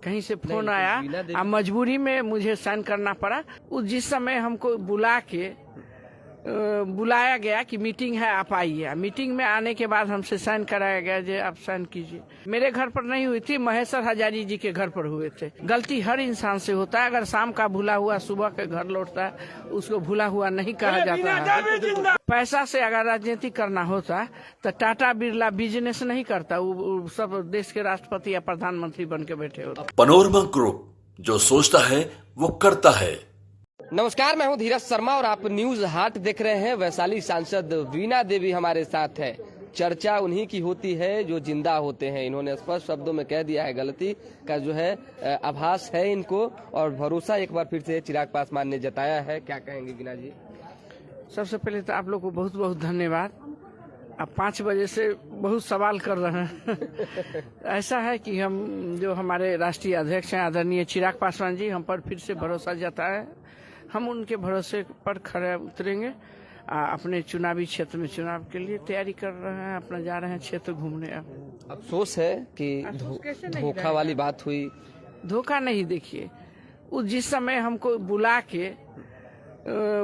कहीं से फोन आया, अब मजबूरी में मुझे साइन करना पड़ा। उस जिस समय हमको बुलाया गया कि मीटिंग है, आप आइए। मीटिंग में आने के बाद हमसे साइन कराया गया जो आप साइन कीजिए। मेरे घर पर नहीं हुई थी, महेश्वर हजारी जी के घर पर हुए थे। गलती हर इंसान से होता है। अगर शाम का भूला हुआ सुबह के घर लौटता है, उसको भूला हुआ नहीं कहा जाता है। पैसा से अगर राजनीति करना होता तो टाटा बिरला बिजनेस नहीं करता, वो सब देश के राष्ट्रपति या प्रधानमंत्री बन के बैठे होते। पनोरमा ग्रुप, जो सोचता है वो करता है। नमस्कार, मैं हूं धीरज शर्मा और आप न्यूज हाट देख रहे हैं। वैशाली सांसद वीणा देवी हमारे साथ है। चर्चा उन्हीं की होती है जो जिंदा होते हैं। इन्होंने स्पष्ट शब्दों में कह दिया है, गलती का जो है आभास है इनको, और भरोसा एक बार फिर से चिराग पासवान ने जताया है। क्या कहेंगे वीणा जी? सबसे पहले तो आप लोग को बहुत बहुत धन्यवाद। आप 5 बजे से बहुत सवाल कर रहे हैं। ऐसा है कि हम जो हमारे राष्ट्रीय अध्यक्ष हैं आदरणीय चिराग पासवान जी, हम पर फिर से भरोसा जताया है। हम उनके भरोसे पर खड़े उतरेंगे। अपने चुनावी क्षेत्र में चुनाव के लिए तैयारी कर रहे हैं, अपना जा रहे हैं क्षेत्र घूमने। अफसोस है कि धोखा वाली बात हुई। धोखा नहीं, देखिए उस जिस समय हमको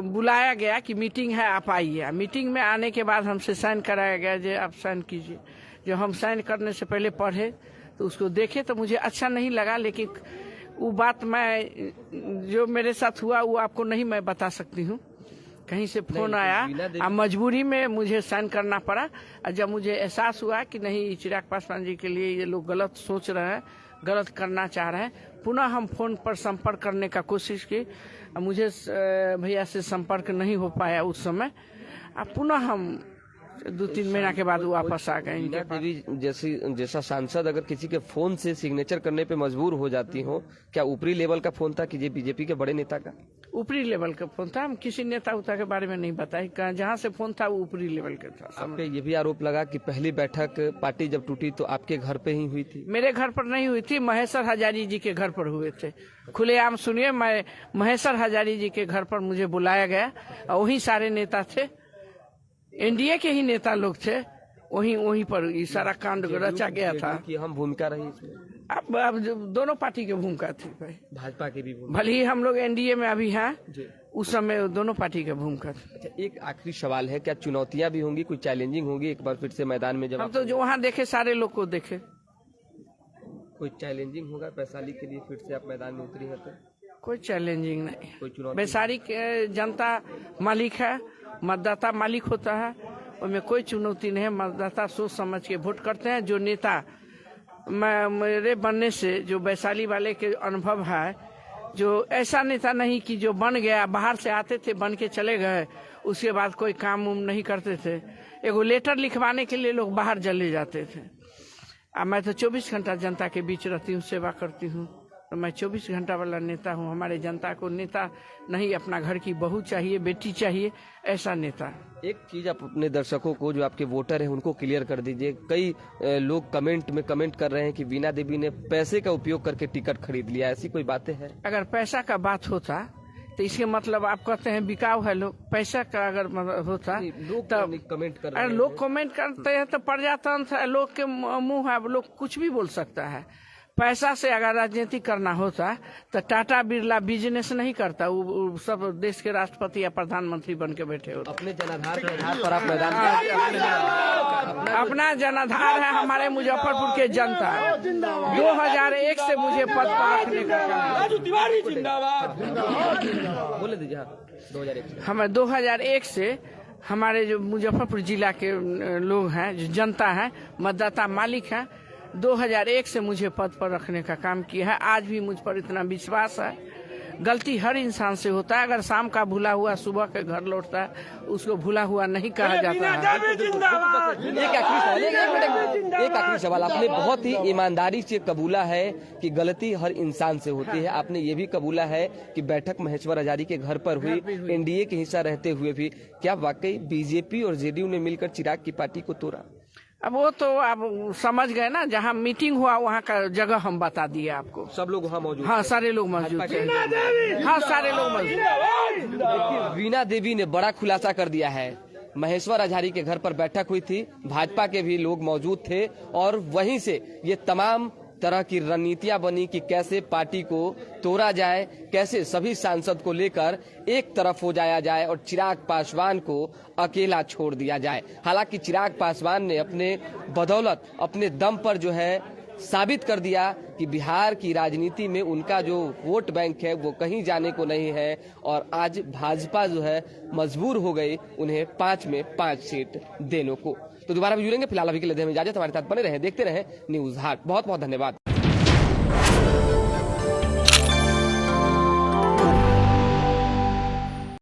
बुलाया गया कि मीटिंग है, आप आइए। मीटिंग में आने के बाद हमसे साइन कराया गया जो आप साइन कीजिए। जो हम साइन करने से पहले पढ़े तो उसको देखे तो मुझे अच्छा नहीं लगा, लेकिन वो बात मैं जो मेरे साथ हुआ वो आपको नहीं मैं बता सकती हूँ। कहीं से फोन आया, अब मजबूरी में मुझे साइन करना पड़ा। और जब मुझे एहसास हुआ कि नहीं, चिराग पासवान जी के लिए ये लोग गलत सोच रहे हैं, गलत करना चाह रहे हैं, पुनः हम फोन पर संपर्क करने का कोशिश की। मुझे भैया से संपर्क नहीं हो पाया उस समय। अब पुनः हम 2-3 महीना के बाद वापस आ गए। वीणा देवी जैसा सांसद अगर किसी के फोन से सिग्नेचर करने पे मजबूर हो जाती हो, क्या ऊपरी लेवल का फोन था कि ये बीजेपी के बड़े नेता का? ऊपरी लेवल का फोन था। हम किसी नेता उता के बारे में नहीं बताए, जहाँ से फोन था वो ऊपरी लेवल का था। आप पे ये भी आरोप लगा कि पहली बैठक पार्टी जब टूटी तो आपके घर पे ही हुई थी। मेरे घर पर नहीं हुई थी, महेश्वर हजारी जी के घर पर हुए थे। खुलेआम सुनिए, मैं महेश्वर हजारी जी के घर पर मुझे बुलाया गया और वही सारे नेता थे, एनडीए के ही नेता लोग थे। वहीं पर ये सारा कांड रचा गया था। कि हम भूमिका रही इसमें? अब दोनों पार्टी की भूमिका थी भाई, भाजपा की भी भूमिका। भले ही हम लोग एनडीए में अभी हैं, उस समय दोनों पार्टी की भूमिका थी। अच्छा, एक आखिरी सवाल है, क्या चुनौतियां भी होंगी, कोई चैलेंजिंग होगी एक बार फिर से मैदान में? जब हम तो जो वहाँ देखे सारे लोग को देखे। कोई चैलेंजिंग होगा वैशाली के लिए, फिर से आप मैदान में उतरी है तो? कोई चैलेंजिंग नहीं। कोई चुनौती? वैशाली के जनता मालिक है, मतदाता मालिक होता है, उसमें कोई चुनौती नहीं है। मतदाता सोच समझ के वोट करते हैं। जो नेता मेरे बनने से जो वैशाली वाले के अनुभव है, जो ऐसा नेता नहीं कि जो बन गया, बाहर से आते थे बन के चले गए, उसके बाद कोई काम उम नहीं करते थे। एगो लेटर लिखवाने के लिए लोग बाहर चले जाते थे। अब मैं तो 24 घंटा जनता के बीच रहती हूँ, सेवा करती हूँ। तो मैं 24 घंटा वाला नेता हूँ। हमारे जनता को नेता नहीं, अपना घर की बहू चाहिए, बेटी चाहिए, ऐसा नेता। एक चीज आप अपने दर्शकों को, जो आपके वोटर हैं, उनको क्लियर कर दीजिए। कई लोग कमेंट कर रहे हैं कि वीणा देवी ने पैसे का उपयोग करके टिकट खरीद लिया, ऐसी कोई बातें हैं? अगर पैसा का बात होता तो इसके मतलब आप कहते हैं बिकाऊ है लोग। पैसा का अगर होता लोग कमेंट कर रहे हैं, लोग कमेंट करते हैं तो प्रजातंत्र है, लोग के मुंह है, लोग कुछ भी बोल सकता है। पैसा से अगर राजनीति करना होता तो टाटा बिरला बिजनेस नहीं करता, वो सब देश के राष्ट्रपति या प्रधानमंत्री बन के बैठे होते। अपने जनाधार के आधार पर आप मैदान अपना जनाधार है हमारे मुजफ्फरपुर के जनता। 2001 से मुझे पद पर रखने का काम। बोले दीजिए। 2001 से हमारे जो मुजफ्फरपुर जिला के लोग हैं, जो जनता है, मतदाता मालिक हैं, 2001 से मुझे पद पर रखने का काम किया है। आज भी मुझ पर इतना विश्वास है। गलती हर इंसान से होता है। अगर शाम का भूला हुआ सुबह के घर लौटता है, उसको भूला हुआ नहीं कहा जाता है। एक आखिरी सवाल, आपने बहुत ही ईमानदारी से कबूला है कि गलती हर इंसान से होती है। आपने ये भी कबूला है कि बैठक महेश्वर हजारी के घर पर हुई, एनडीए के हिस्सा रहते हुए भी। क्या वाकई बीजेपी और जेडीयू ने मिलकर चिराग की पार्टी को तोड़ा? अब वो तो आप समझ गए ना, जहाँ मीटिंग हुआ वहाँ का जगह हम बता दिए आपको। सब लोग वहाँ मौजूद? हाँ, सारे लोग मौजूद थे। हाँ, सारे लोग मौजूद। वीणा देवी ने बड़ा खुलासा कर दिया है। महेश्वर हजारी के घर पर बैठक हुई थी, भाजपा के भी लोग मौजूद थे और वहीं से ये तमाम तरह की रणनीतियां बनी कि कैसे पार्टी को तोड़ा जाए, कैसे सभी सांसद को लेकर एक तरफ हो जाया जाए और चिराग पासवान को अकेला छोड़ दिया जाए। हालांकि चिराग पासवान ने अपने बदौलत, अपने दम पर जो है साबित कर दिया कि बिहार की राजनीति में उनका जो वोट बैंक है वो कहीं जाने को नहीं है और आज भाजपा जो है मजबूर हो गई उन्हें 5 में 5 सीट देने को। तो दोबारा भी जुड़ेंगे, फिलहाल अभी के लिए दें इजाजत। हमारे साथ बने रहें, देखते रहें न्यूज हाट। बहुत बहुत धन्यवाद।